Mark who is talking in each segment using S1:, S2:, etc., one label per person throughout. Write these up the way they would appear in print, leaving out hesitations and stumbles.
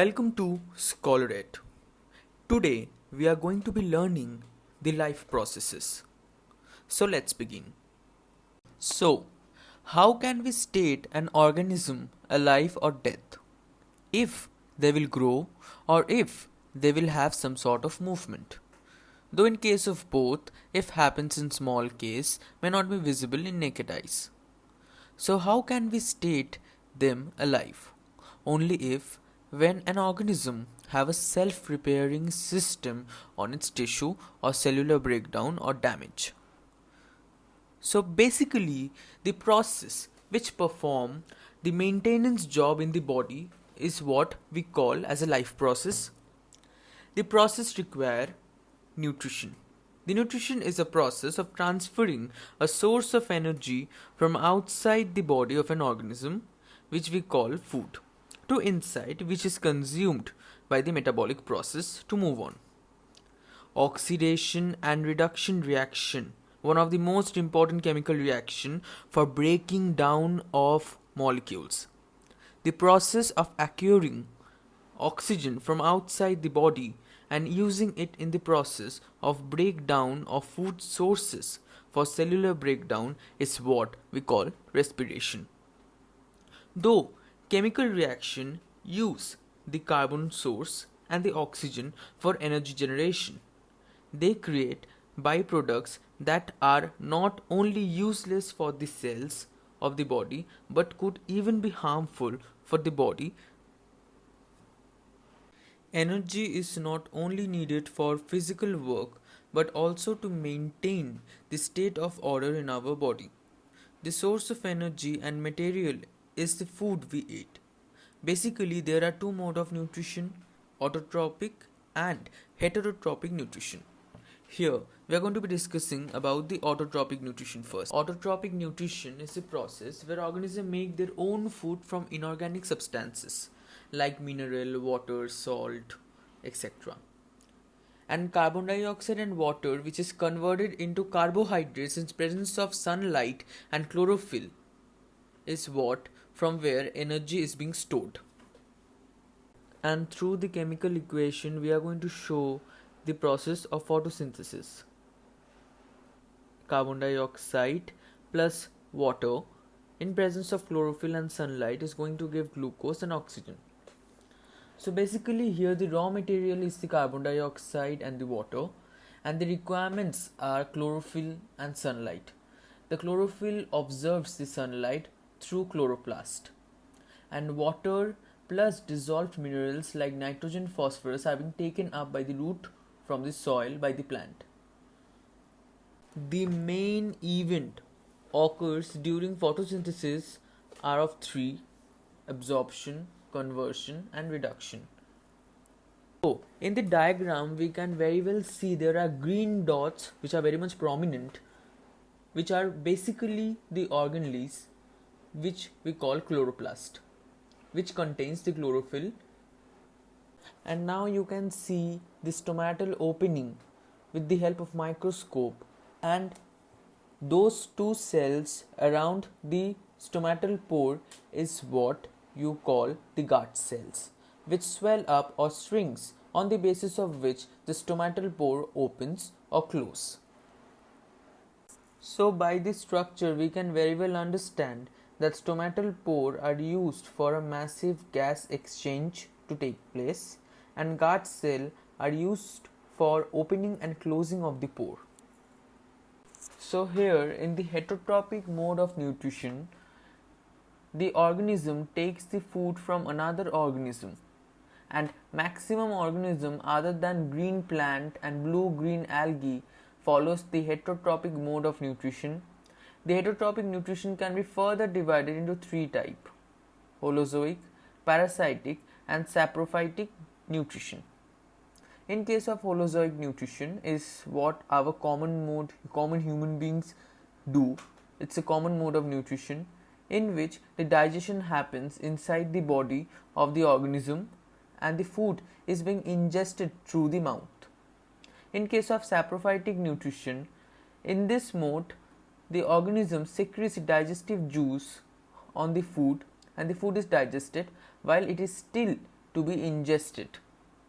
S1: Welcome to Scholarate. Today we are going to be learning the life processes. So let's begin. So, how can we state an organism alive or dead? If they will grow or if they will have some sort of movement. Though in case of both, if happens in small case, may not be visible in naked eyes. So how can we state them alive? Only if when an organism have a self-repairing system on its tissue or cellular breakdown or damage. So basically the process which perform the maintenance job in the body is what we call as a life process. The process require nutrition. The nutrition is a process of transferring a source of energy from outside the body of an organism, which we call food, to inside, which is consumed by the metabolic process to move on. Oxidation and reduction reaction, one of the most important chemical reaction for breaking down of molecules. The process of acquiring oxygen from outside the body and using it in the process of breakdown of food sources for cellular breakdown is what we call respiration. Though chemical reaction use the carbon source and the oxygen for energy generation, they create byproducts that are not only useless for the cells of the body but could even be harmful for the body. Energy is not only needed for physical work but also to maintain the state of order in our body. The source of energy and material is the food we eat. Basically, there are two modes of nutrition, autotrophic and heterotrophic nutrition. Here, we are going to be discussing about the autotrophic nutrition first. Autotrophic nutrition is a process where organisms make their own food from inorganic substances like mineral, water, salt, etc. And carbon dioxide and water, which is converted into carbohydrates in presence of sunlight and chlorophyll, is what from where energy is being stored. And through the chemical equation, we are going to show the process of photosynthesis. Carbon dioxide plus water in presence of chlorophyll and sunlight is going to give glucose and oxygen. So basically here the raw material is the carbon dioxide and the water, and the requirements are chlorophyll and sunlight. The chlorophyll absorbs the sunlight through chloroplast, and water plus dissolved minerals like nitrogen, phosphorus are being taken up by the root from the soil by the plant. The main event occurs during photosynthesis are of three: absorption, conversion and reduction. So in the diagram we can very well see there are green dots which are very much prominent, which are basically the organelles which we call chloroplast, which contains the chlorophyll. And now you can see the stomatal opening with the help of microscope, and those two cells around the stomatal pore is what you call the Gart cells, which swell up or shrinks on the basis of which the stomatal pore opens or closes. So by this structure we can very well understand that stomatal pore are used for a massive gas exchange to take place, and Gart cell are used for opening and closing of the pore. So here in the heterotrophic mode of nutrition, the organism takes the food from another organism, and maximum organism other than green plant and blue-green algae follows the heterotrophic mode of nutrition. The heterotrophic nutrition can be further divided into three types: holozoic, parasitic and saprophytic nutrition. In case of holozoic nutrition is what our common human beings do. It's a common mode of nutrition in which the digestion happens inside the body of the organism and the food is being ingested through the mouth. In case of saprophytic nutrition, in this mode the organism secretes digestive juice on the food and the food is digested while it is still to be ingested.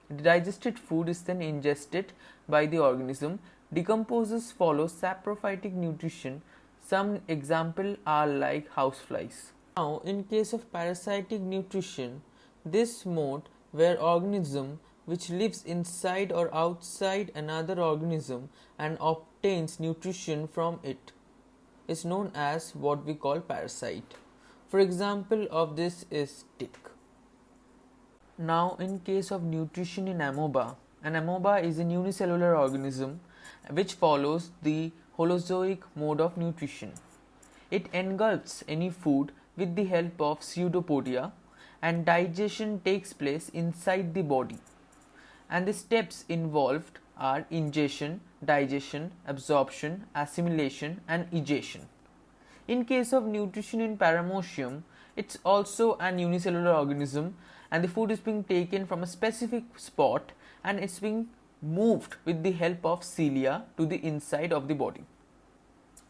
S1: The digested food is then ingested by the organism. Decomposers follow saprophytic nutrition. Some examples are like houseflies. Now, in case of parasitic nutrition, this mode where organism which lives inside or outside another organism and obtains nutrition from it is known as what we call parasite. For example of this is tick. Now, in case of nutrition in amoeba, an amoeba is a unicellular organism which follows the Holozoic mode of nutrition. It engulfs any food with the help of pseudopodia, and digestion takes place inside the body. And the steps involved are ingestion, digestion, absorption, assimilation, and egestion. In case of nutrition in Paramecium, it's also an unicellular organism, and the food is being taken from a specific spot and it's being moved with the help of cilia to the inside of the body.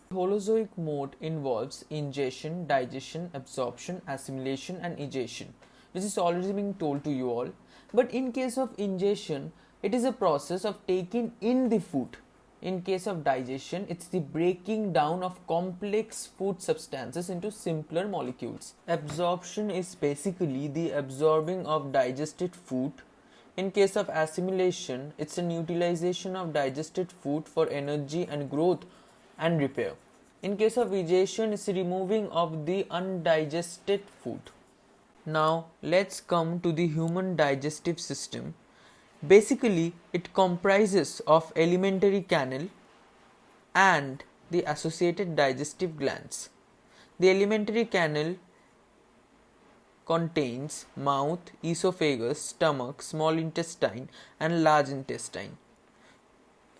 S1: The Holozoic mode involves ingestion, digestion, absorption, assimilation, and egestion, which is already being told to you all. But in case of ingestion, it is a process of taking in the food. In case of digestion, it's the breaking down of complex food substances into simpler molecules. Absorption is basically the absorbing of digested food. In case of assimilation, it's an utilization of digested food for energy and growth and repair. In case of egestion, it's the removing of the undigested food. Now, let's come to the human digestive system. Basically, it comprises of alimentary canal and the associated digestive glands. The alimentary canal contains mouth, esophagus, stomach, small intestine, and large intestine.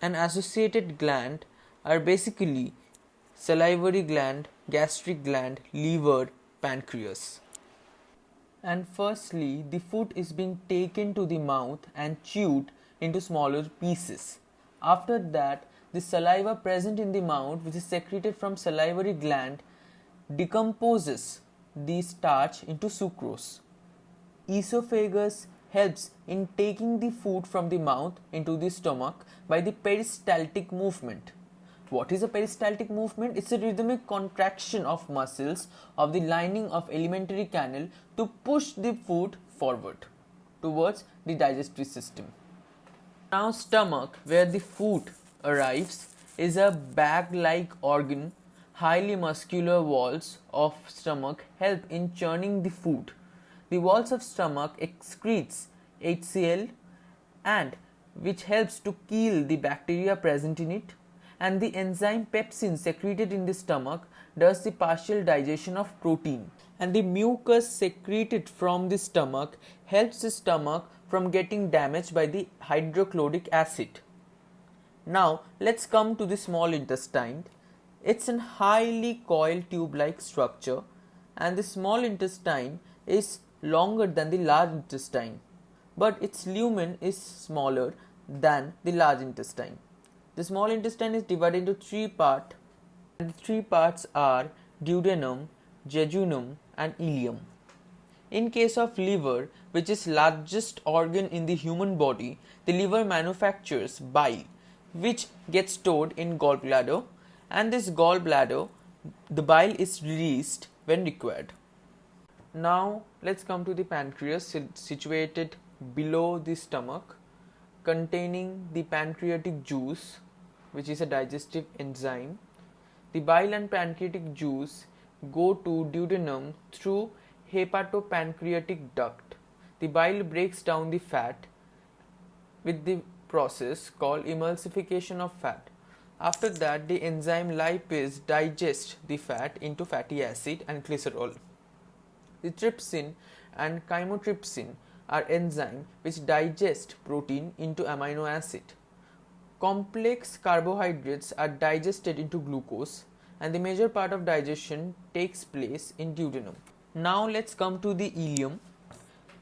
S1: An associated gland are basically salivary gland, gastric gland, liver, pancreas. And firstly, the food is being taken to the mouth and chewed into smaller pieces. After that, the saliva present in the mouth, which is secreted from salivary gland, decomposes the starch into sucrose. Esophagus helps in taking the food from the mouth into the stomach by the peristaltic movement. What is a peristaltic movement? It's a rhythmic contraction of muscles of the lining of alimentary canal to push the food forward towards the digestive system. Now, stomach, where the food arrives, is a bag-like organ. Highly muscular walls of stomach help in churning the food. The walls of stomach excretes HCl, and which helps to kill the bacteria present in it, and the enzyme pepsin secreted in the stomach does the partial digestion of protein, and the mucus secreted from the stomach helps the stomach from getting damaged by the hydrochloric acid. Now let's come to the small intestine. It's a highly coiled tube-like structure, and the small intestine is longer than the large intestine, but its lumen is smaller than the large intestine. The small intestine is divided into three parts, and the three parts are duodenum, jejunum, and ileum. In case of liver, which is largest organ in the human body, the liver manufactures bile, which gets stored in gallbladder, and this gallbladder, the bile is released when required. Now let's come to the pancreas, situated below the stomach, containing the pancreatic juice, which is a digestive enzyme. The bile and pancreatic juice go to duodenum through hepatopancreatic duct. The bile breaks down the fat with the process called emulsification of fat. After that, the enzyme lipase digests the fat into fatty acid and glycerol. The trypsin and chymotrypsin are enzymes which digest protein into amino acid. Complex carbohydrates are digested into glucose, and the major part of digestion takes place in duodenum. Now let's come to the ileum,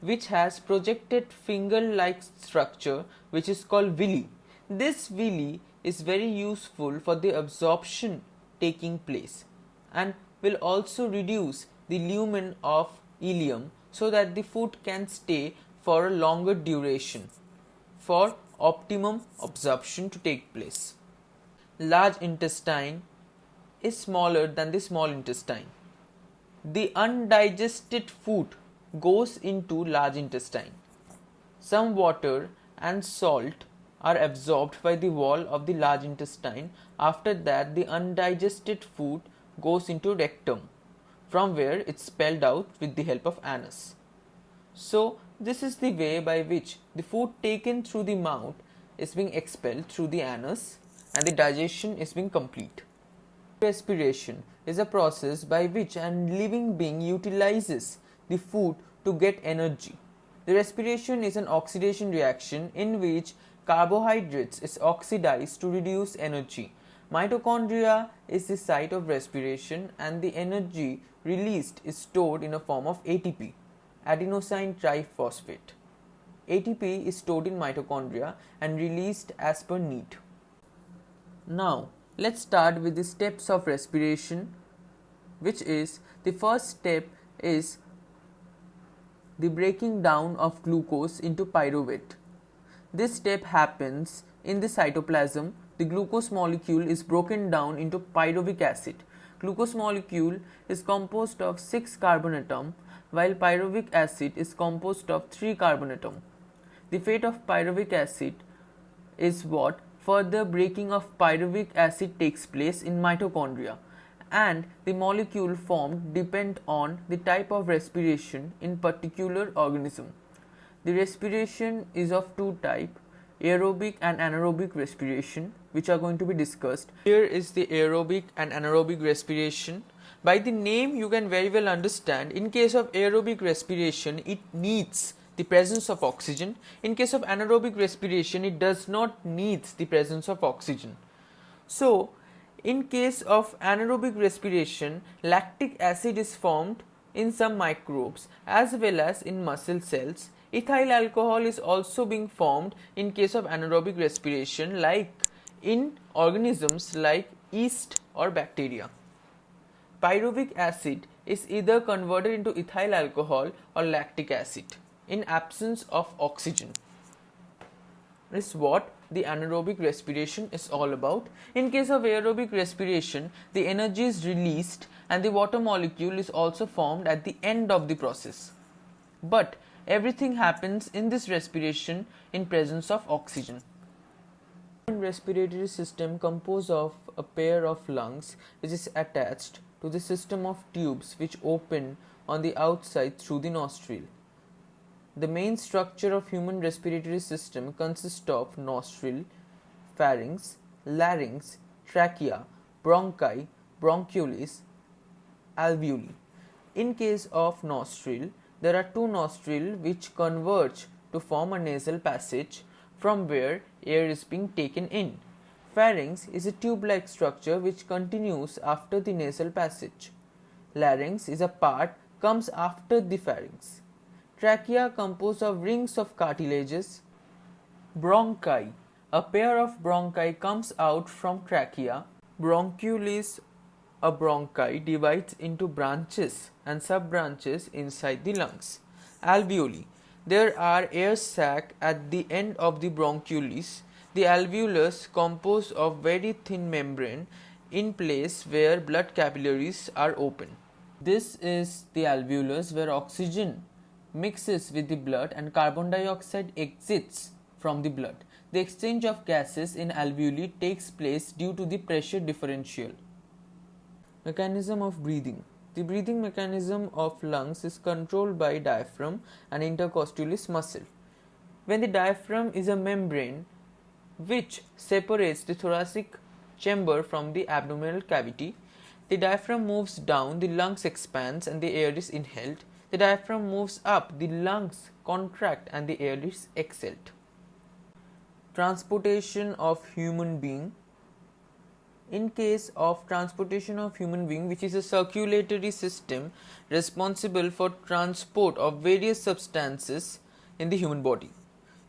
S1: which has projected finger-like structure which is called villi. This villi is very useful for the absorption taking place and will also reduce the lumen of ileum so that the food can stay for a longer duration for optimum absorption to take place. Large intestine is smaller than the small intestine. The undigested food goes into large intestine. Some water and salt are absorbed by the wall of the large intestine. After that, the undigested food goes into rectum, from where it's expelled out with the help of anus. So, this is the way by which the food taken through the mouth is being expelled through the anus and the digestion is being complete. Respiration is a process by which a living being utilizes the food to get energy. The respiration is an oxidation reaction in which carbohydrates is oxidized to reduce energy. Mitochondria is the site of respiration and the energy released is stored in a form of ATP, adenosine triphosphate. ATP is stored in mitochondria and released as per need. Now, let's start with the steps of respiration, which is the first step is the breaking down of glucose into pyruvate. This step happens in the cytoplasm. The glucose molecule is broken down into pyruvic acid. Glucose molecule is composed of 6 carbon atoms, while pyruvic acid is composed of 3 carbon atoms. The fate of pyruvic acid is what further breaking of pyruvic acid takes place in mitochondria, and the molecule formed depend on the type of respiration in particular organism. The respiration is of two types, aerobic and anaerobic respiration, which are going to be discussed. Here is the aerobic and anaerobic respiration. By the name you can very well understand, in case of aerobic respiration it needs the presence of oxygen. In case of anaerobic respiration it does not need the presence of oxygen. So, in case of anaerobic respiration, lactic acid is formed in some microbes as well as in muscle cells. Ethyl alcohol is also being formed in case of anaerobic respiration, like in organisms like yeast or bacteria. Pyruvic acid is either converted into ethyl alcohol or lactic acid in absence of oxygen. This is what the anaerobic respiration is all about. In case of aerobic respiration, the energy is released and the water molecule is also formed at the end of the process. But everything happens in this respiration in presence of oxygen. The respiratory system composed of a pair of lungs which is attached to the system of tubes which open on the outside through the nostril. The main structure of human respiratory system consists of nostril, pharynx, larynx, trachea, bronchi, bronchioles, alveoli. In case of nostril, there are two nostrils which converge to form a nasal passage from where air is being taken in. Pharynx is a tube-like structure which continues after the nasal passage. Larynx is a part comes after the pharynx. Trachea composed of rings of cartilages. Bronchi, a pair of bronchi comes out from trachea. Bronchioles, a bronchi divides into branches and sub-branches inside the lungs. Alveoli, there are air sacs at the end of the bronchioles. The alveolus composed of very thin membrane in place where blood capillaries are open. This is the alveolus where oxygen mixes with the blood and carbon dioxide exits from the blood. The exchange of gases in alveoli takes place due to the pressure differential. Mechanism of breathing. The breathing mechanism of lungs is controlled by diaphragm and intercostulus muscle. When the diaphragm is a membrane which separates the thoracic chamber from the abdominal cavity, the diaphragm moves down, the lungs expands and the air is inhaled. The diaphragm moves up, the lungs contract and the air is exhaled. Transportation of human being. In case of transportation of human being, which is a circulatory system responsible for transport of various substances in the human body.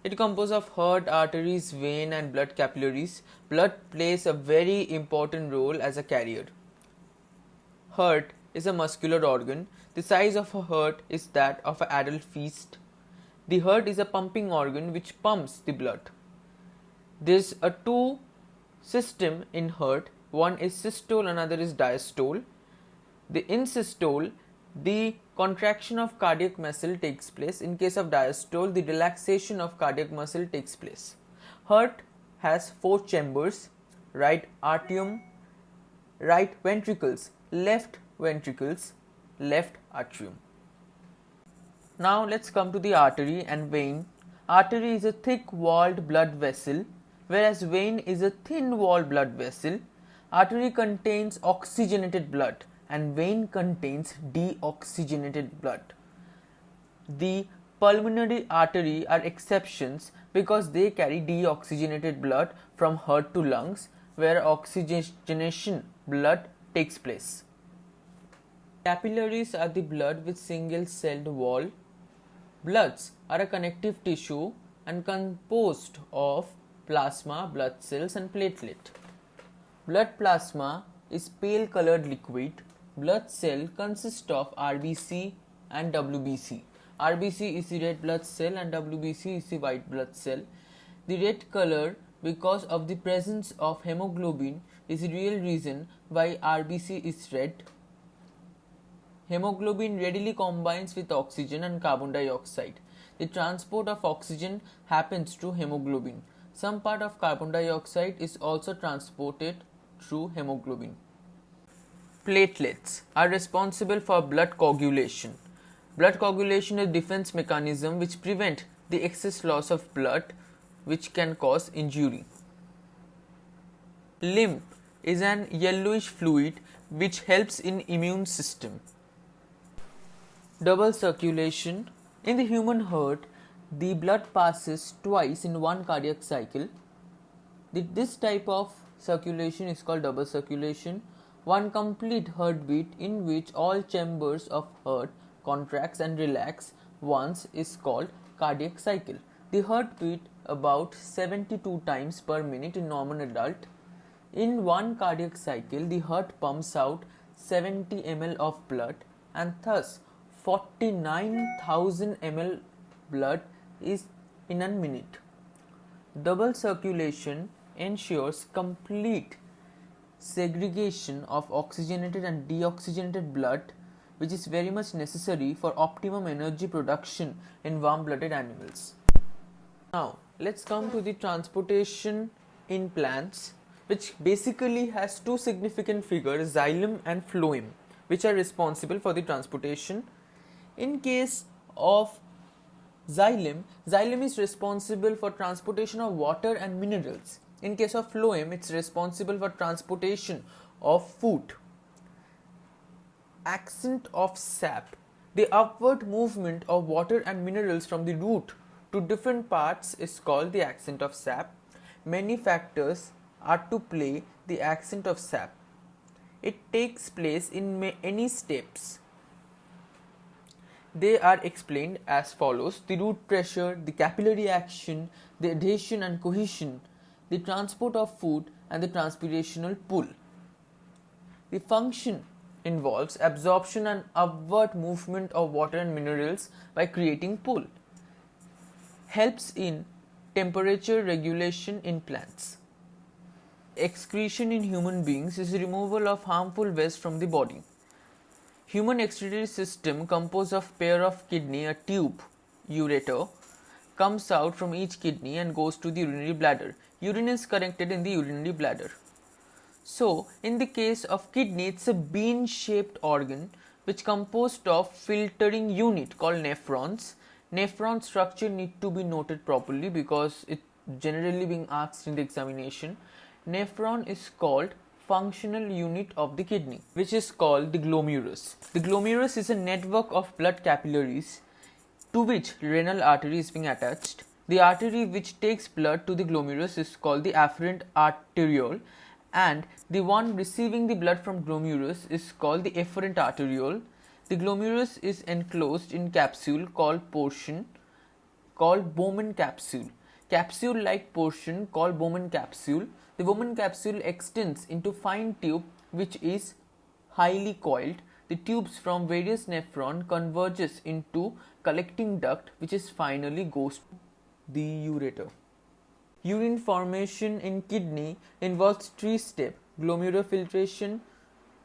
S1: It composed of heart, arteries, vein and blood capillaries. Blood plays a very important role as a carrier. Heart is a muscular organ. The size of a heart is that of an adult fetus. The heart is a pumping organ which pumps the blood. There's a two system in heart. One is systole, another is diastole. In systole, the contraction of cardiac muscle takes place. In case of diastole, the relaxation of cardiac muscle takes place. Heart has four chambers: right atrium, right ventricles, left atrium. Now let's come to the artery and vein. Artery is a thick-walled blood vessel, whereas vein is a thin-walled blood vessel. Artery contains oxygenated blood and vein contains deoxygenated blood. The pulmonary artery are exceptions because they carry deoxygenated blood from heart to lungs, where oxygenation blood takes place. Capillaries are the blood with single-celled wall. Bloods are a connective tissue and composed of plasma, blood cells and platelet. Blood plasma is pale colored liquid. Blood cell consists of RBC and WBC. RBC is the red blood cell and WBC is the white blood cell. The red color, because of the presence of hemoglobin, is the real reason why RBC is red. Hemoglobin readily combines with oxygen and carbon dioxide. The transport of oxygen happens through hemoglobin. Some part of carbon dioxide is also transported through hemoglobin. Platelets are responsible for blood coagulation. Blood coagulation is a defense mechanism which prevents the excess loss of blood, which can cause injury. Lymph is an yellowish fluid which helps in immune system. Double circulation. In the human heart, the blood passes twice in one cardiac cycle. This type of circulation is called double circulation. One complete heartbeat in which all chambers of heart contracts and relax once is called cardiac cycle. The heartbeat about 72 times per minute in normal adult. In one cardiac cycle, the heart pumps out 70 ml of blood and thus 49,000 ml blood is in a minute. Double circulation ensures complete segregation of oxygenated and deoxygenated blood, which is very much necessary for optimum energy production in warm-blooded animals. Now, let's come to the transportation in plants, which basically has two significant figures, xylem and phloem, which are responsible for the transportation. In case of xylem is responsible for transportation of water and minerals. In case of phloem, it's responsible for transportation of food. Ascent of sap. The upward movement of water and minerals from the root to different parts is called the ascent of sap. Many factors are to play the ascent of sap. It takes place in any steps. They are explained as follows: the root pressure, the capillary action, the adhesion and cohesion, the transport of food and the transpirational pull. The function involves absorption and upward movement of water and minerals by creating pull. Helps in temperature regulation in plants. Excretion in human beings is the removal of harmful waste from the body. Human excretory system composed of pair of kidney, a tube, ureter, comes out from each kidney and goes to the urinary bladder. Urine is collected in the urinary bladder. So, in the case of kidney, it's a bean-shaped organ which composed of filtering unit called nephrons. Nephron structure need to be noted properly because it generally being asked in the examination. Nephron is called functional unit of the kidney, which is called the glomerulus. The glomerulus is a network of blood capillaries to which renal artery is being attached. The artery which takes blood to the glomerulus is called the afferent arteriole, and the one receiving the blood from glomerulus is called the efferent arteriole. The glomerulus is enclosed in capsule called Bowman capsule. Capsule-like portion called Bowman capsule. The Bowman capsule extends into fine tube which is highly coiled. the tubes from various nephron converges into collecting duct, which is finally goes to the ureter. Urine formation in kidney involves three steps: glomerulofiltration,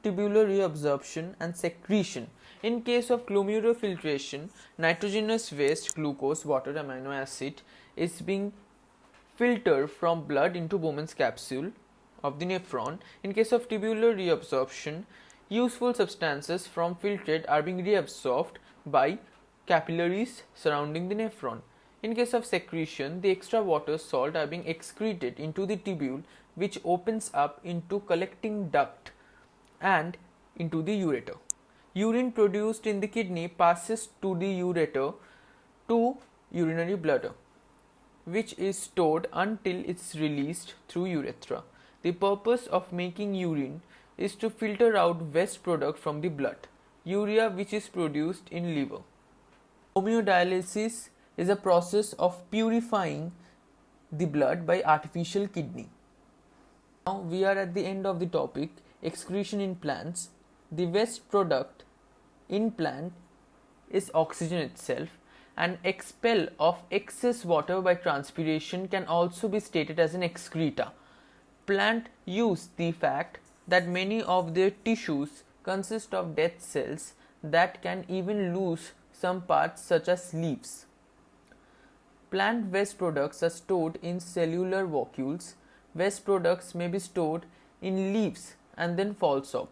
S1: tubular reabsorption, and secretion. In case of glomerulofiltration, nitrogenous waste, glucose, water, amino acid, is being filtered from blood into Bowman's capsule of the nephron. In case of tubular reabsorption, useful substances from filtrate are being reabsorbed by capillaries surrounding the nephron. In case of secretion, the extra water salt are being excreted into the tubule, which opens up into collecting duct and into the ureter. Urine produced in the kidney passes to the ureter to urinary bladder, which is stored until it's released through urethra. The purpose of making urine is to filter out waste product from the blood, urea, which is produced in liver. Homeodialysis is a process of purifying the blood by artificial kidney. Now we are at the end of the topic, excretion in plants. The waste product in plant is oxygen itself, and expel of excess water by transpiration can also be stated as an excreta. Plant use the fact that many of their tissues consist of dead cells that can even lose some parts such as leaves. Plant waste products are stored in cellular vacuoles. Waste products may be stored in leaves and then falls off.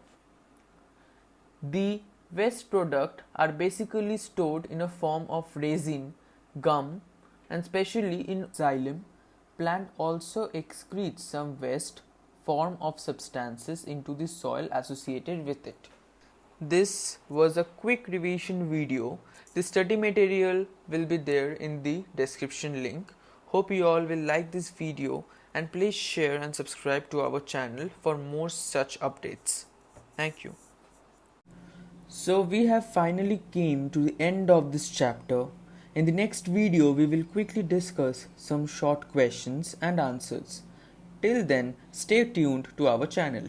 S1: The waste products are basically stored in a form of resin, gum, and especially in xylem. Plant also excretes some waste form of substances into the soil associated with it. This was a quick revision video. The study material will be there in the description link. Hope you all will like this video, and please share and subscribe to our channel for more such updates. Thank you. So we have finally came to the end of this chapter. In the next video we will quickly discuss some short questions and answers. Till then, stay tuned to our channel.